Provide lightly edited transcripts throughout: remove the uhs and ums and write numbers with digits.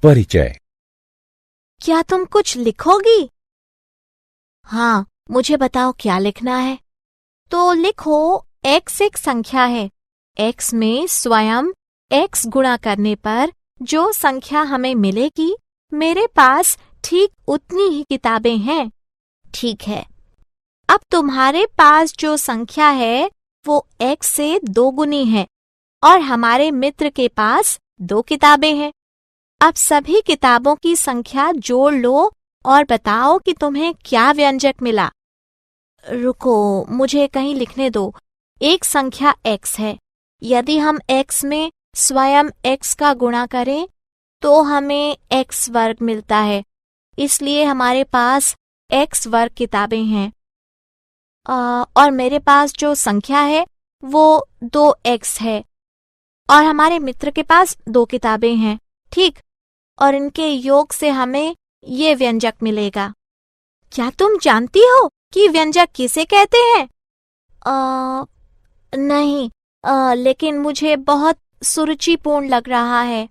परिचय। क्या तुम कुछ लिखोगी? हाँ, मुझे बताओ क्या लिखना है। तो लिखो, x एक संख्या है। x में स्वयं x गुणा करने पर जो संख्या हमें मिलेगी, मेरे पास ठीक उतनी ही किताबें हैं। ठीक है। अब तुम्हारे पास जो संख्या है वो x से 2 गुनी है और हमारे मित्र के पास 2 किताबें हैं। अब सभी किताबों की संख्या जोड़ लो और बताओ कि तुम्हें क्या व्यंजक मिला। रुको, मुझे कहीं लिखने दो। एक संख्या x है। यदि हम x में स्वयं x का गुणा करें तो हमें x वर्ग मिलता है, इसलिए हमारे पास x वर्ग किताबें हैं। और मेरे पास जो संख्या है वो 2x है और हमारे मित्र के पास 2 किताबें हैं। ठीक, और इनके योग से हमें ये व्यंजक मिलेगा। क्या तुम जानती हो कि व्यंजक किसे कहते हैं? नहीं, लेकिन मुझे बहुत सुरुचिपूर्ण लग रहा है।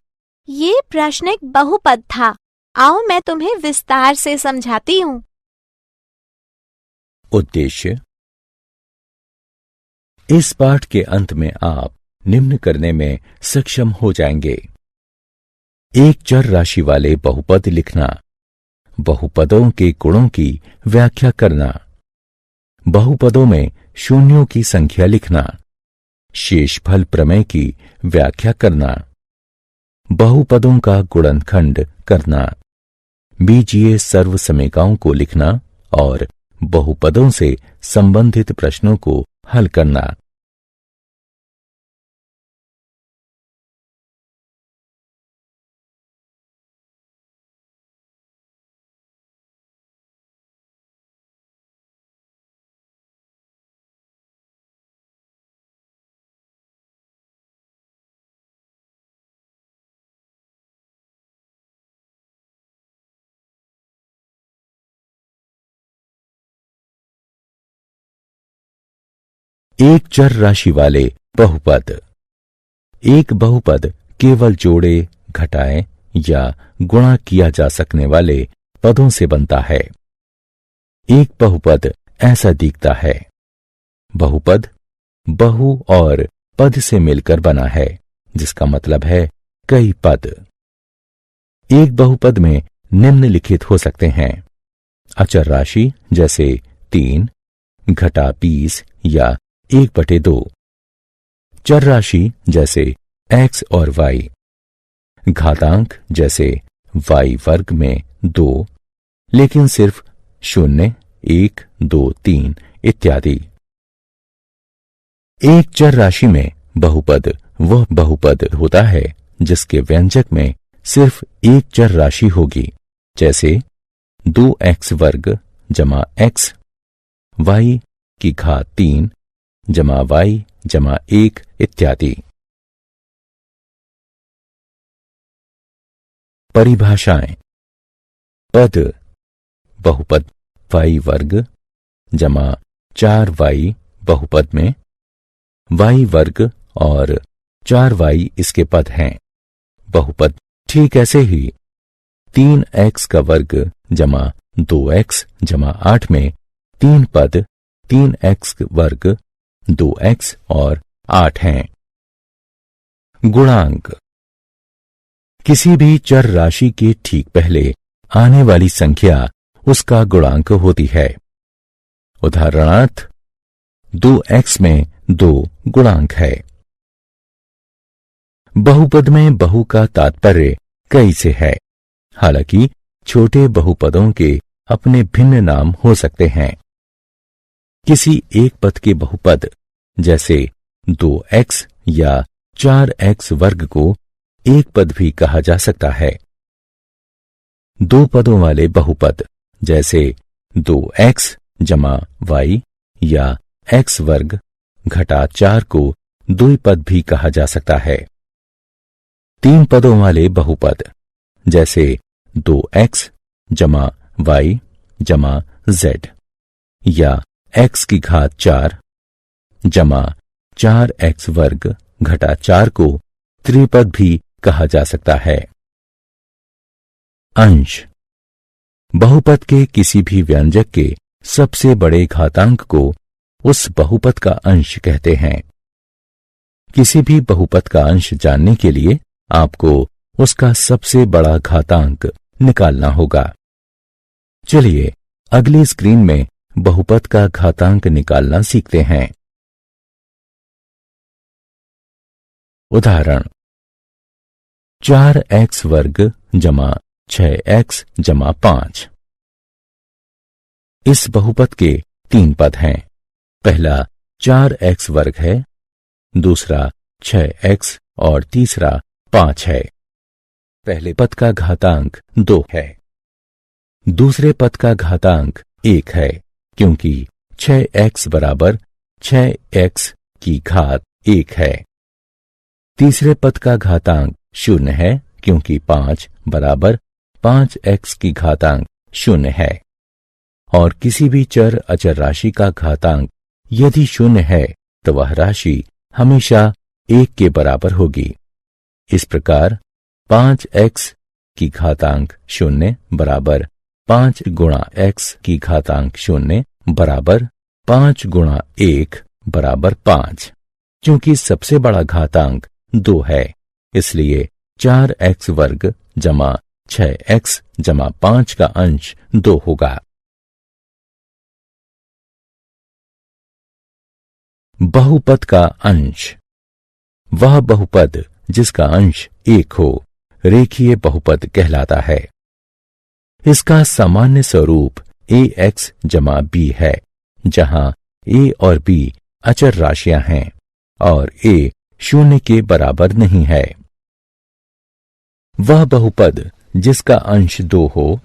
ये प्रश्न एक बहुपद था। आओ मैं तुम्हें विस्तार से समझाती हूँ। उद्देश्य। इस पाठ के अंत में आप निम्न करने में सक्षम हो जाएंगे। एक चर राशि वाले बहुपद लिखना, बहुपदों के गुणों की व्याख्या करना, बहुपदों में शून्यों की संख्या लिखना, शेषफल प्रमेय की व्याख्या करना, बहुपदों का गुणनखंड करना, बीजीय सर्वसमीकाओं को लिखना और बहुपदों से संबंधित प्रश्नों को हल करना। एक चर राशि वाले बहुपद। एक बहुपद केवल जोड़े, घटाए या गुणा किया जा सकने वाले पदों से बनता है। एक बहुपद ऐसा दिखता है। बहुपद बहु और पद से मिलकर बना है, जिसका मतलब है कई पद। एक बहुपद में निम्नलिखित हो सकते हैं: अचर राशि जैसे 3, घटा 20 या 1/2, चर राशि जैसे x और y, घातांक जैसे y वर्ग में 2 लेकिन सिर्फ 0, 1, 2, 3 इत्यादि। एक चर राशि में बहुपद वह बहुपद होता है जिसके व्यंजक में सिर्फ एक चर राशि होगी, जैसे 2x वर्ग जमा x, y की घात 3 जमा y जमा 1 इत्यादि। परिभाषाएं। पद बहुपद y वर्ग जमा 4y बहुपद में y वर्ग और 4y इसके पद हैं। बहुपद ठीक ऐसे ही 3x का वर्ग जमा 2x जमा 8 में 3 पद 3x वर्ग 2x और 8 हैं। गुणांक। किसी भी चर राशि के ठीक पहले आने वाली संख्या उसका गुणांक होती है। उदाहरणार्थ 2x में 2 गुणांक है। बहुपद में बहु का तात्पर्य कई से है, हालांकि छोटे बहुपदों के अपने भिन्न नाम हो सकते हैं। किसी एक पद के बहुपद जैसे 2x या 4x वर्ग को एक पद भी कहा जा सकता है। 2 पदों वाले बहुपद जैसे 2x जमा y या x वर्ग घटा 4 को 2 पद भी कहा जा सकता है। 3 पदों वाले बहुपद जैसे 2x जमा y जमा z या x की घात 4 जमा 4x वर्ग घटा 4 को त्रिपद भी कहा जा सकता है। अंश। बहुपद के किसी भी व्यंजक के सबसे बड़े घातांक को उस बहुपद का अंश कहते हैं। किसी भी बहुपद का अंश जानने के लिए आपको उसका सबसे बड़ा घातांक निकालना होगा। चलिए अगली स्क्रीन में बहुपद का घातांक निकालना सीखते हैं। उदाहरण 4x वर्ग जमा 6x जमा 5। इस बहुपद के 3 पद हैं। पहला 4x वर्ग है, दूसरा 6x और तीसरा 5 है। पहले पद का घातांक 2 है, दूसरे पद का घातांक 1 है, क्योंकि 6x बराबर 6x की घात 1 है। तीसरे पद का घातांक 0 है, क्योंकि 5 बराबर 5x की घातांक 0 है। और किसी भी चर अचर राशि का घातांक यदि 0 है तो वह राशि हमेशा 1 के बराबर होगी। इस प्रकार 5x की घातांक 0 बराबर 5 गुणा x की घातांक 0 बराबर 5 गुणा 1 बराबर 5। क्योंकि सबसे बड़ा घातांक 2 है, इसलिए 4x वर्ग जमा 6x जमा 5 का अंश 2 होगा। बहुपद का अंश। वह बहुपद जिसका अंश 1 हो रेखीय बहुपद कहलाता है। इसका सामान्य स्वरूप ax जमा b है, जहां a और b अचर राशियां हैं और a 0 के बराबर नहीं है। वह बहुपद जिसका अंश 2 हो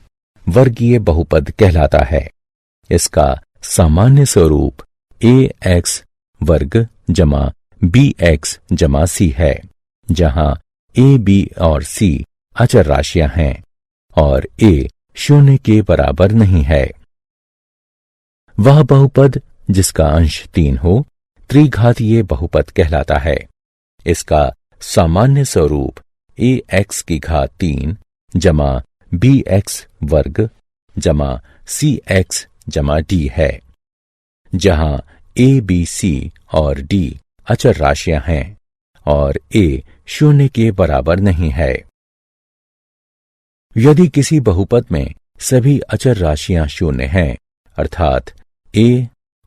वर्गीय बहुपद कहलाता है। इसका सामान्य स्वरूप ax वर्ग जमा bx जमा c है, जहां a, b और c अचर राशियां हैं और a 0 के बराबर नहीं है। वह बहुपद जिसका अंश 3 हो त्रिघातीय बहुपद कहलाता है। इसका सामान्य स्वरूप ax की घात 3 जमा bx वर्ग जमा cx जमा d है, जहां a, b, c और d अचर राशियां हैं और a 0 के बराबर नहीं है। यदि किसी बहुपद में सभी अचर राशियां 0 हैं, अर्थात a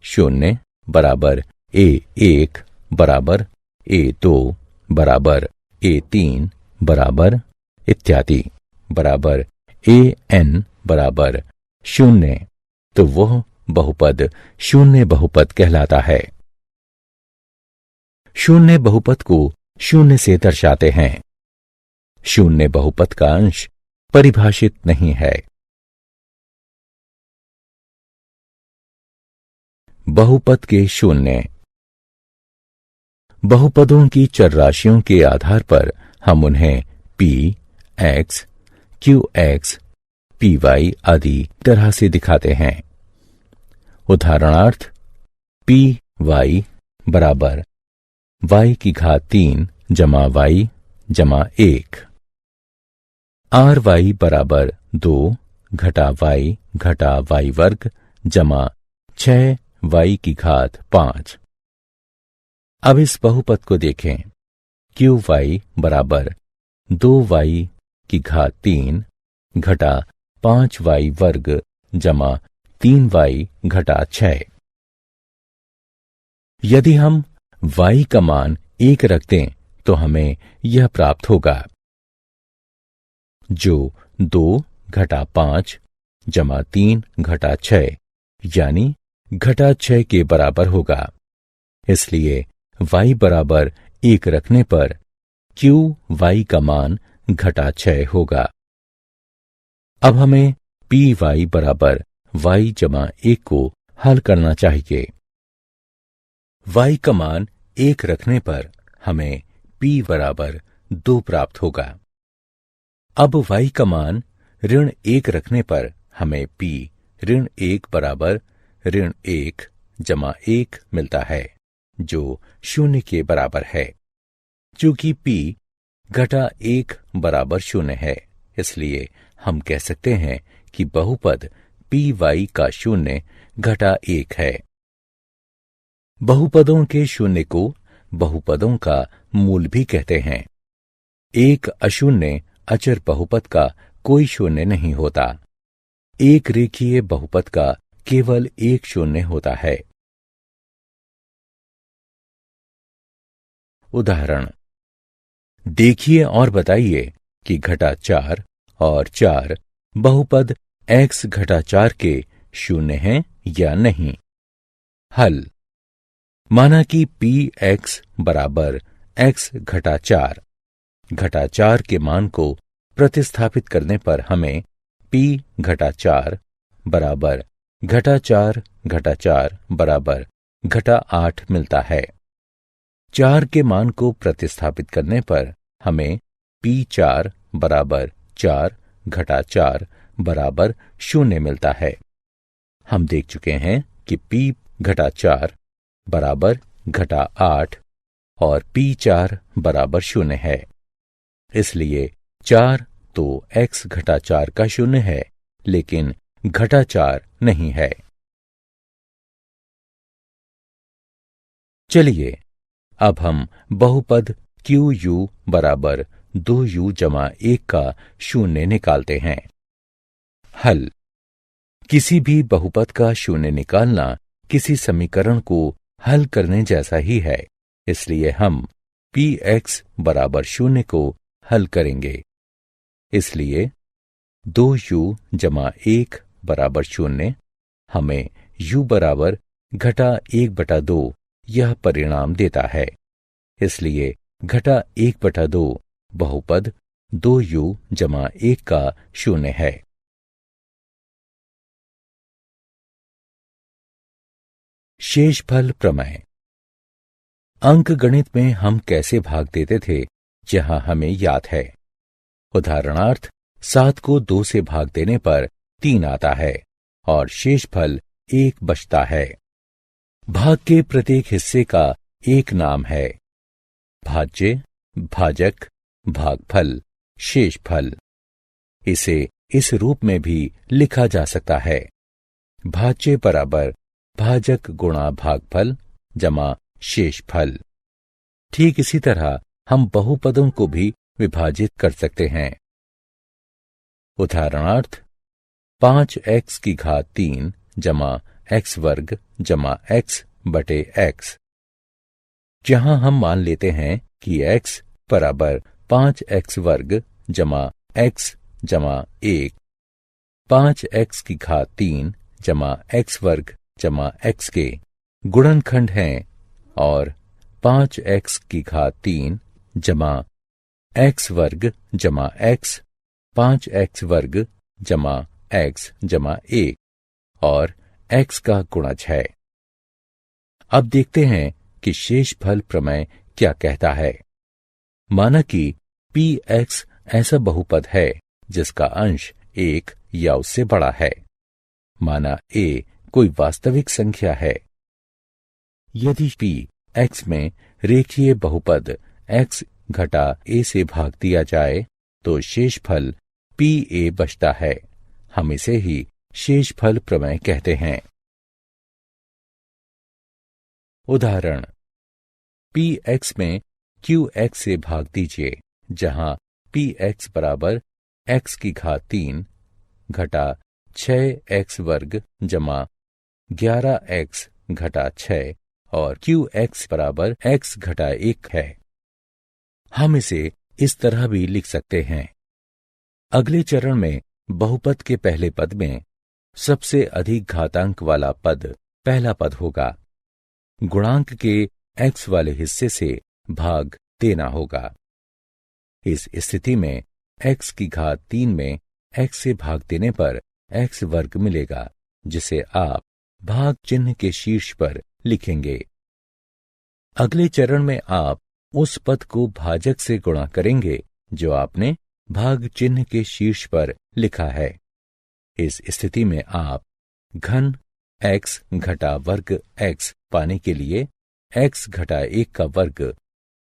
0 बराबर a1 बराबर a2 बराबर a3 बराबर इत्यादि बराबर an बराबर 0, तो वह बहुपद शून्य बहुपद कहलाता है। शून्य बहुपद को 0 से दर्शाते हैं। शून्य बहुपद का अंश परिभाषित नहीं है। बहुपद के शून्य। बहुपदों की चर राशियों के आधार पर हम उन्हें p, x, qx, py आदि तरह से दिखाते हैं। उदाहरणार्थ py बराबर y की घात 3 जमा y जमा 1, ry बराबर 2 घटा y वर्ग जमा 6y की घात 5। अब इस बहुपद को देखें। qy बराबर 2y की घात 3 घटा 5y वर्ग जमा 3y घटा 6। यदि हम y का मान 1 रख दें तो हमें यह प्राप्त होगा, जो 2 घटा 5 जमा 3 घटा 6 यानी घटा 6 के बराबर होगा। इसलिए y बराबर 1 रखने पर q y का मान घटा 6 होगा। अब हमें py बराबर y जमा 1 को हल करना चाहिए। y का मान 1 रखने पर हमें p बराबर 2 प्राप्त होगा। अब y का मान ऋण 1 रखने पर हमें p ऋण 1 बराबर ऋण 1 जमा 1 मिलता है, जो 0 के बराबर है। चूंकि p घटा 1 बराबर 0 है, इसलिए हम कह सकते हैं कि बहुपद py का शून्य घटा 1 है। बहुपदों के शून्य को बहुपदों का मूल भी कहते हैं। एक अशून्य अचर बहुपद का कोई शून्य नहीं होता। एक रेखीय बहुपद का केवल एक शून्य होता है। उदाहरण, देखिए और बताइए कि घटा 4 और 4 बहुपद x घटा 4 के शून्य हैं या नहीं। हल, माना कि px बराबर x घटा 4 घटा 4 के मान को प्रतिस्थापित करने पर हमें p घटा 4 बराबर घटा 4 घटा 4 बराबर घटा 8 मिलता है। 4 के मान को प्रतिस्थापित करने पर हमें p4 बराबर 4 घटा 4 बराबर 0 मिलता है। हम देख चुके हैं कि p घटा 4 बराबर घटा 8 और p4 बराबर 0 है। इसलिए 4 तो x घटा 4 का शून्य है, लेकिन घटा 4 नहीं है। चलिए अब हम बहुपद QU बराबर 2U जमा 1 का शून्य निकालते हैं। हल, किसी भी बहुपद का शून्य निकालना किसी समीकरण को हल करने जैसा ही है, इसलिए हम px बराबर 0 को हल करेंगे। इसलिए 2u जमा 1 बराबर 0 हमें u बराबर घटा 1/2 यह परिणाम देता है। इसलिए घटा 1/2 बहुपद 2u जमा 1 का शून्य है। शेषफल प्रमेय। अंकगणित में हम कैसे भाग देते थे, जहां हमें याद है। उदाहरणार्थ, 7 को 2 से भाग देने पर 3 आता है और शेषफल 1 बचता है। भाग के प्रत्येक हिस्से का एक नाम है। भाज्य, भाजक, भागफल, शेषफल। इसे इस रूप में भी लिखा जा सकता है। भाज्य बराबर भाजक गुणा भागफल जमा शेषफल। ठीक इसी तरह हम बहुपदों को भी विभाजित कर सकते हैं। उदाहरणार्थ, 5x की घात 3 जमा x वर्ग जमा x बटे x, जहां हम मान लेते हैं कि x बराबर 5x वर्ग जमा x जमा 1, 5x की घात 3 जमा x वर्ग जमा x के गुणनखंड हैं और 5x की घात 3 जमा x वर्ग जमा x 5x वर्ग जमा x जमा 1 और x का गुणज है। अब देखते हैं कि शेषफल प्रमेय क्या कहता है। माना कि px ऐसा बहुपद है जिसका अंश 1 या उससे बड़ा है। माना a कोई वास्तविक संख्या है। यदि p x में रेखीय बहुपद x घटा a से भाग दिया जाए तो शेषफल pa बचता है। हम इसे ही शेषफल प्रमेय कहते हैं। उदाहरण, px में qx से भाग दीजिए, जहां px बराबर x की घात 3 घटा 6x वर्ग जमा 11x घटा 6 और qx बराबर x घटा 1 है। हम इसे इस तरह भी लिख सकते हैं। अगले चरण में बहुपद के पहले पद में सबसे अधिक घातांक वाला पद पहला पद होगा। गुणांक के x वाले हिस्से से भाग देना होगा। इस स्थिति में x की घात 3 में x से भाग देने पर x वर्ग मिलेगा, जिसे आप भाग चिन्ह के शीर्ष पर लिखेंगे। अगले चरण में आप उस पद को भाजक से गुणा करेंगे जो आपने भाग चिन्ह के शीर्ष पर लिखा है। इस स्थिति में आप घन x घटा वर्ग x पाने के लिए x घटा 1 का वर्ग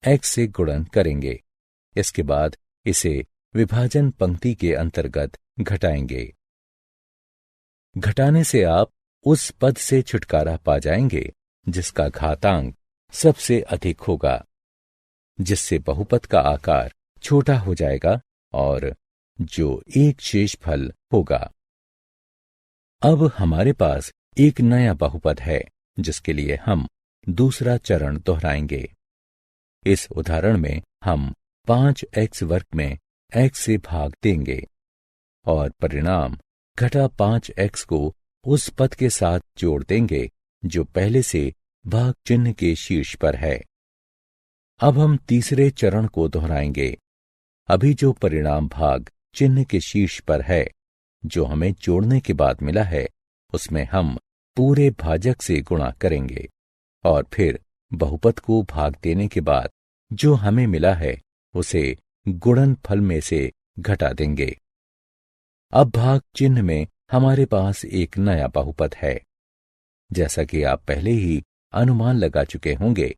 x से गुणन करेंगे। इसके बाद इसे विभाजन पंक्ति के अंतर्गत घटाएंगे। घटाने से आप उस पद से छुटकारा पा जाएंगे जिसका घातांक सबसे अधिक होगा, जिससे बहुपद का आकार छोटा हो जाएगा और जो एक शेषफल होगा। अब हमारे पास एक नया बहुपद है जिसके लिए हम दूसरा चरण दोहराएंगे। इस उदाहरण में हम 5x वर्ग में x से भाग देंगे और परिणाम घटा 5x को उस पद के साथ जोड़ देंगे जो पहले से भाग चिन्ह के शीर्ष पर है। अब हम तीसरे चरण को दोहराएंगे। अभी जो परिणाम भाग चिन्ह के शीर्ष पर है, जो हमें जोड़ने के बाद मिला है, उसमें हम पूरे भाजक से गुणा करेंगे और फिर बहुपद को भाग देने के बाद जो हमें मिला है उसे गुणनफल में से घटा देंगे। अब भाग चिन्ह में हमारे पास एक नया बहुपद है। जैसा कि आप पहले ही अनुमान लगा चुके होंगे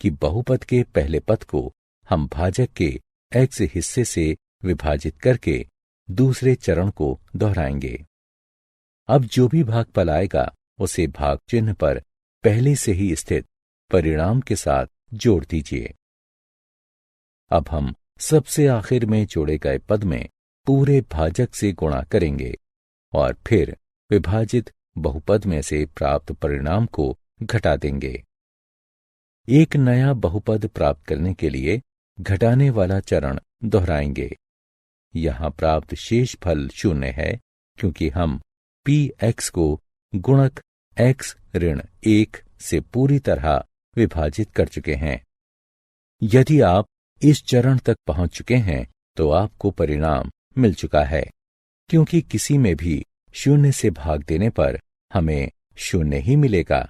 कि बहुपद के पहले पद को हम भाजक के x हिस्से से विभाजित करके दूसरे चरण को दोहराएंगे। अब जो भी भागफल आएगा उसे भाग चिन्ह पर पहले से ही स्थित परिणाम के साथ जोड़ दीजिए। अब हम सबसे आखिर में जोड़े गए पद में पूरे भाजक से गुणा करेंगे और फिर विभाजित बहुपद में से प्राप्त परिणाम को घटा देंगे। एक नया बहुपद प्राप्त करने के लिए घटाने वाला चरण दोहराएंगे। यहां प्राप्त शेष फल 0 है क्योंकि हम px को गुणक x ऋण 1 से पूरी तरह विभाजित कर चुके हैं। यदि आप इस चरण तक पहुंच चुके हैं तो आपको परिणाम मिल चुका है, क्योंकि किसी में भी 0 से भाग देने पर हमें 0 ही मिलेगा।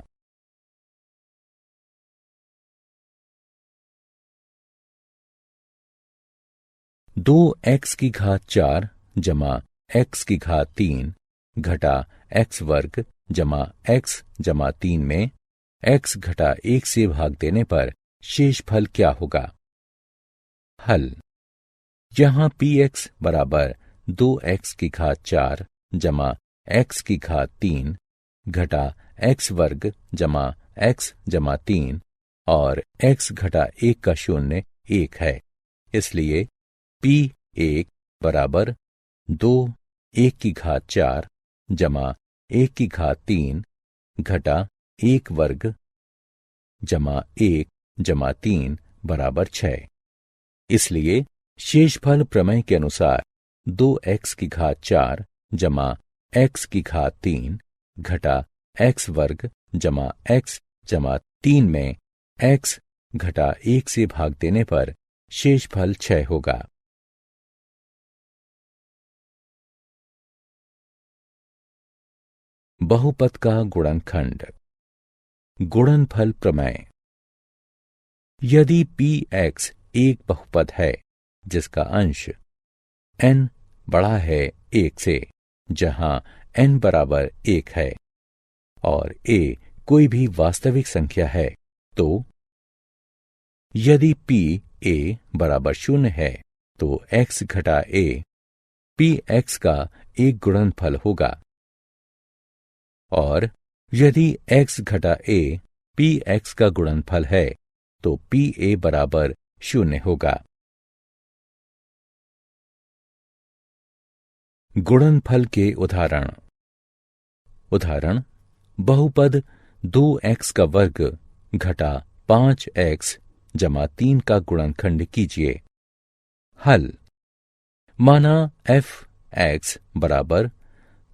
दो x की घात 4 जमा x की घात 3 घटा x वर्ग जमा x जमा 3 में x घटा 1 से भाग देने पर शेष फल क्या होगा? हल। यहां px बराबर 2x की घात 4 जमा x की घात 3 घटा x वर्ग जमा x जमा 3 और x घटा 1 का शून्य 1 है। इसलिए p1 बराबर 2 1 की घात 4 जमा 1 की घात 3 घटा 1 वर्ग जमा 1 जमा 3 बराबर 6। इसलिए शेषफल प्रमेय के अनुसार 2x की घात 4 जमा x की घात 3 घटा x वर्ग जमा x जमा 3 में x घटा 1 से भाग देने पर शेषफल 6 होगा। बहुपद का गुणनखंड। गुणनफल प्रमेय। यदि px एक बहुपद है जिसका अंश n बड़ा है 1 से, जहां n बराबर 1 है, और a कोई भी वास्तविक संख्या है, तो यदि p a बराबर 0 है तो x घटा a px का एक गुणनफल होगा, और यदि x घटा a px का गुणनफल है तो pa बराबर 0 होगा। गुणनफल के उदाहरण। उदाहरण: बहुपद 2x का वर्ग घटा 5x जमा 3 का गुणनखंड कीजिए। हल। माना f(x) बराबर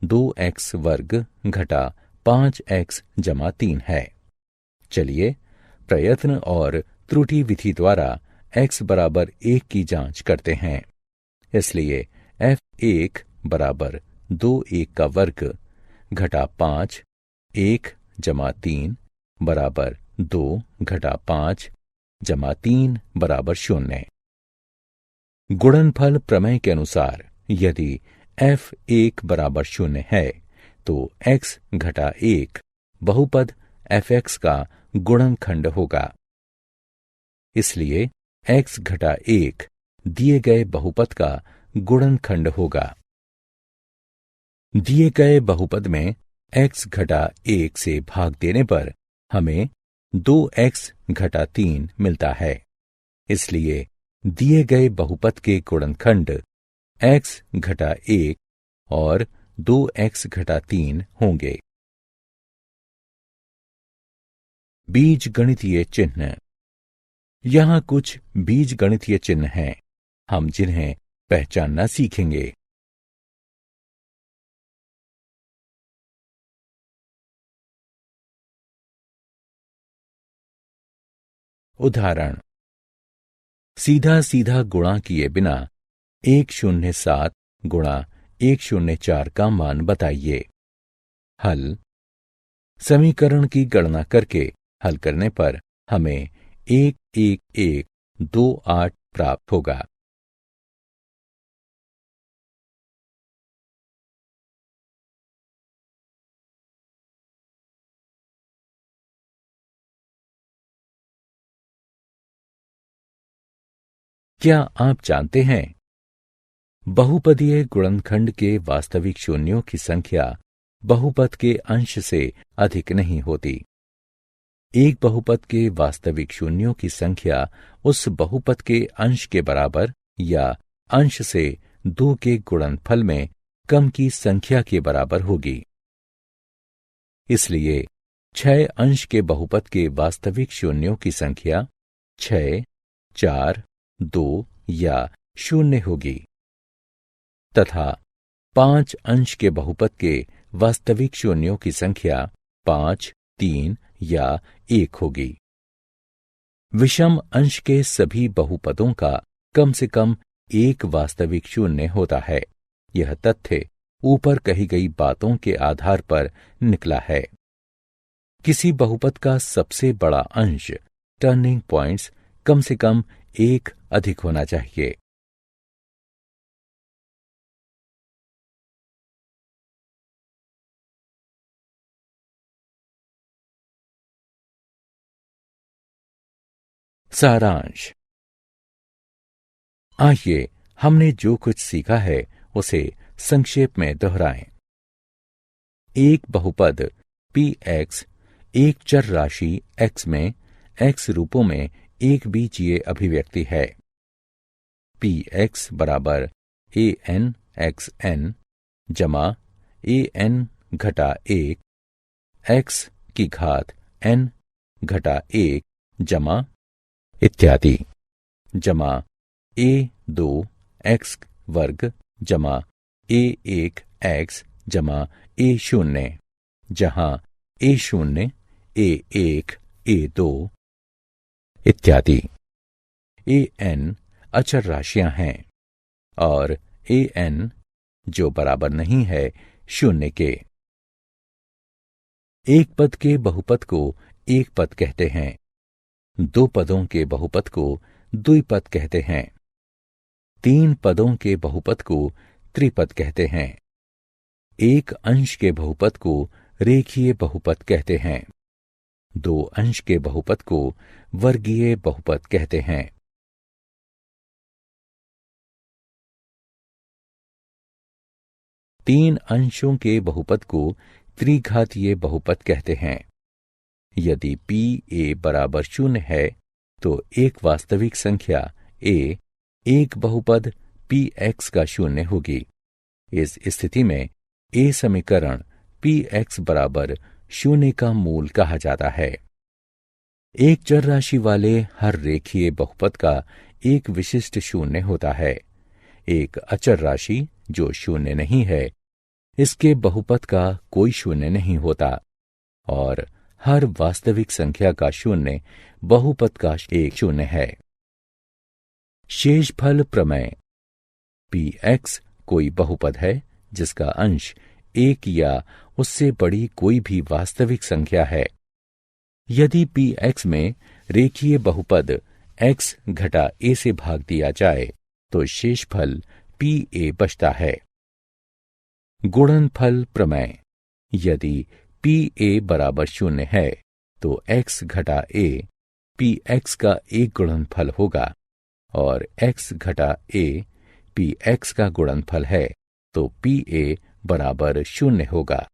2x वर्ग घटा 5x जमा 3 है। चलिए प्रयत्न और त्रुटि विधि द्वारा x बराबर 1 की जांच करते हैं। इसलिए f1 बराबर 2 1 का वर्ग घटा 5 1 जमा 3 बराबर 2 घटा 5 जमा 3 बराबर 0। गुणनफल प्रमेय के अनुसार यदि f1 बराबर 0 है तो x घटा 1 बहुपद fx का गुणनखंड होगा। इसलिए x घटा 1 दिए गए बहुपद का गुणनखंड होगा। दिए गए बहुपद में x घटा 1 से भाग देने पर हमें 2x घटा 3 मिलता है। इसलिए दिए गए बहुपद के गुणनखंड x घटा 1 और 2x घटा 3 होंगे। बीजगणितीय चिन्ह। यहां कुछ बीजगणितीय चिन्ह हैं, हम जिन्हें पहचानना सीखेंगे। उदाहरण, सीधा सीधा गुणा किए बिना 107 गुणा 104 का मान बताइए। हल। समीकरण की गणना करके हल करने पर हमें 11128 प्राप्त होगा। क्या आप जानते हैं, बहुपदीय गुणनखंड के वास्तविक शून्यों की संख्या बहुपद के अंश से अधिक नहीं होती। एक बहुपद के वास्तविक शून्यों की संख्या उस बहुपद के अंश के बराबर या अंश से 2 के गुणनफल में कम की संख्या के बराबर होगी। इसलिए 6 अंश के बहुपद के वास्तविक शून्यों की संख्या 6, 4, 2 या 0 होगी तथा 5 अंश के बहुपद के वास्तविक शून्यों की संख्या 5, 3 या 1 होगी। विषम अंश के सभी बहुपदों का कम से कम एक वास्तविक शून्य होता है। यह तथ्य ऊपर कही गई बातों के आधार पर निकला है। किसी बहुपद का सबसे बड़ा अंश टर्निंग पॉइंट्स कम से कम 1 अधिक होना चाहिए। सारांश। आइए हमने जो कुछ सीखा है उसे संक्षेप में दोहराएं। एक बहुपद px एक चर राशि x में x रूपों में एक बीजीय अभिव्यक्ति है। px बराबर an xn जमा an घटा 1 x की घात n घटा 1 जमा इत्यादि जमा a2 x वर्ग जमा a1 x जमा a0, जहां a0, a1, a2 इत्यादि an अचर राशियां हैं और an जो बराबर नहीं है 0 के। एक पद के बहुपद को एक पद कहते हैं, 2 पदों के बहुपद को द्विपद कहते हैं, 3 पदों के बहुपद को त्रिपद कहते हैं, एक अंश के बहुपद को रेखीय बहुपद कहते हैं, 2 अंश के बहुपद को वर्गीय बहुपद कहते हैं। तीन अंशों के बहुपद को त्रिघातीय बहुपद कहते हैं। यदि pa बराबर 0 है तो एक वास्तविक संख्या a एक बहुपद px का 0 होगी। इस स्थिति में a समीकरण px बराबर 0 का मूल कहा जाता है। एक चर राशि वाले हर रेखीय बहुपद का एक विशिष्ट 0 होता है। एक अचर राशि जो 0 नहीं है, इसके बहुपद का कोई 0 नहीं होता और हर वास्तविक संख्या का 0 बहुपद का एक 0 है। शेषफल प्रमेय। px कोई बहुपद है जिसका अंश 1 या उससे बड़ी कोई भी वास्तविक संख्या है। यदि px में रेखीय बहुपद x घटा a से भाग दिया जाए तो शेषफल pa बचता है। गुणनफल प्रमेय। यदि pa बराबर 0 है तो x घटा a px का एक गुणनफल होगा और x घटा a p x का गुणनफल है तो pa बराबर 0 होगा।